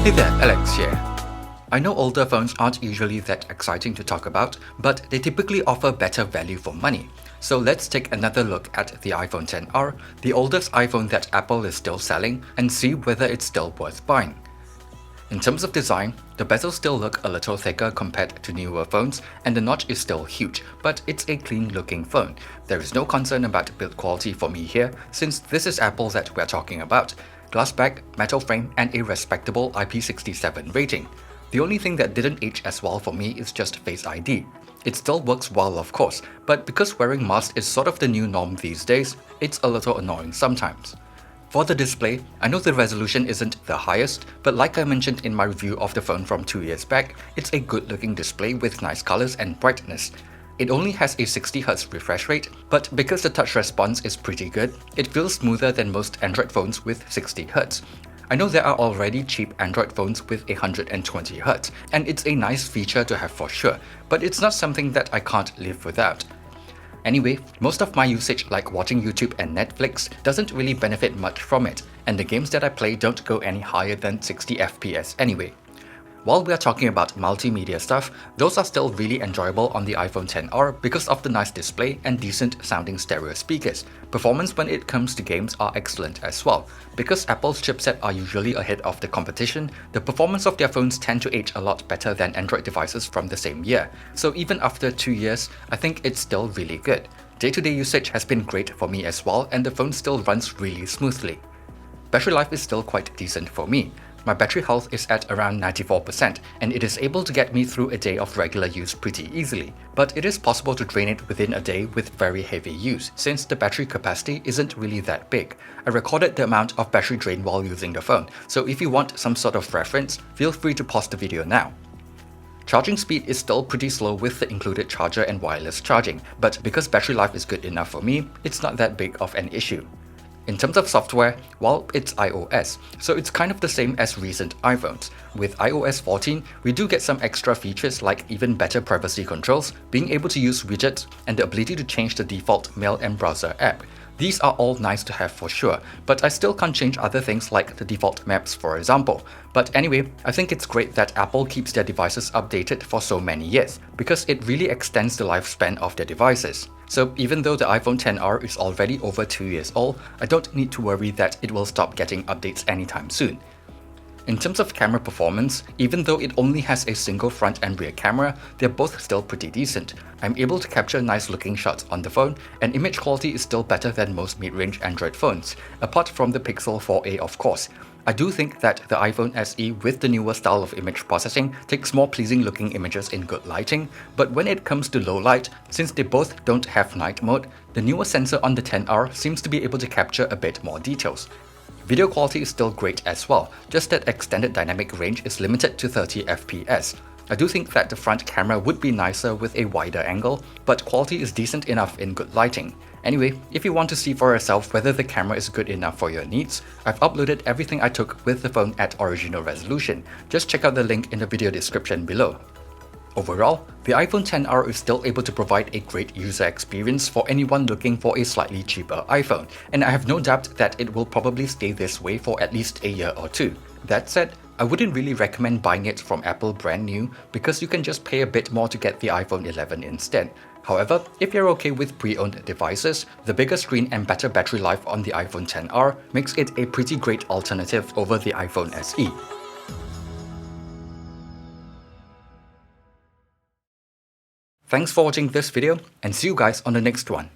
Hey there, Alex here. I know older phones aren't usually that exciting to talk about, but they typically offer better value for money. So let's take another look at the iPhone XR, the oldest iPhone that Apple is still selling, and see whether it's still worth buying. In terms of design, the bezels still look a little thicker compared to newer phones, and the notch is still huge, but it's a clean-looking phone. There is no concern about build quality for me here, since this is Apple that we're talking about. Glass back, metal frame, and a respectable IP67 rating. The only thing that didn't age as well for me is just Face ID. It still works well, of course, but because wearing masks is sort of the new norm these days, it's a little annoying sometimes. For the display, I know the resolution isn't the highest, but like I mentioned in my review of the phone from 2 years back, it's a good looking display with nice colors and brightness. It only has a 60Hz refresh rate, but because the touch response is pretty good, it feels smoother than most Android phones with 60Hz. I know there are already cheap Android phones with 120Hz, and it's a nice feature to have for sure, but it's not something that I can't live without. Anyway, most of my usage like watching YouTube and Netflix doesn't really benefit much from it, and the games that I play don't go any higher than 60 FPS anyway. While we are talking about multimedia stuff, those are still really enjoyable on the iPhone XR because of the nice display and decent sounding stereo speakers. Performance when it comes to games are excellent as well. Because Apple's chipset are usually ahead of the competition, the performance of their phones tend to age a lot better than Android devices from the same year. So even after 2 years, I think it's still really good. Day-to-day usage has been great for me as well, and the phone still runs really smoothly. Battery life is still quite decent for me. My battery health is at around 94%, and it is able to get me through a day of regular use pretty easily. But it is possible to drain it within a day with very heavy use, since the battery capacity isn't really that big. I recorded the amount of battery drain while using the phone, so if you want some sort of reference, feel free to pause the video now. Charging speed is still pretty slow with the included charger and wireless charging, but because battery life is good enough for me, it's not that big of an issue. In terms of software, well, it's iOS, so it's kind of the same as recent iPhones. With iOS 14, we do get some extra features like even better privacy controls, being able to use widgets, and the ability to change the default mail and browser app. These are all nice to have for sure, but I still can't change other things like the default maps, for example. But anyway, I think it's great that Apple keeps their devices updated for so many years, because it really extends the lifespan of their devices. So even though the iPhone XR is already over 2 years old, I don't need to worry that it will stop getting updates anytime soon. In terms of camera performance, even though it only has a single front and rear camera, they're both still pretty decent. I'm able to capture nice looking shots on the phone, and image quality is still better than most mid-range Android phones, apart from the Pixel 4a of course. I do think that the iPhone SE with the newer style of image processing takes more pleasing looking images in good lighting, but when it comes to low light, since they both don't have night mode, the newer sensor on the XR seems to be able to capture a bit more details. Video quality is still great as well, just that extended dynamic range is limited to 30 FPS. I do think that the front camera would be nicer with a wider angle, but quality is decent enough in good lighting. Anyway, if you want to see for yourself whether the camera is good enough for your needs, I've uploaded everything I took with the phone at original resolution. Just check out the link in the video description below. Overall, the iPhone XR is still able to provide a great user experience for anyone looking for a slightly cheaper iPhone, and I have no doubt that it will probably stay this way for at least a year or two. That said, I wouldn't really recommend buying it from Apple brand new because you can just pay a bit more to get the iPhone 11 instead. However, if you're okay with pre-owned devices, the bigger screen and better battery life on the iPhone XR makes it a pretty great alternative over the iPhone SE. Thanks for watching this video, and see you guys on the next one.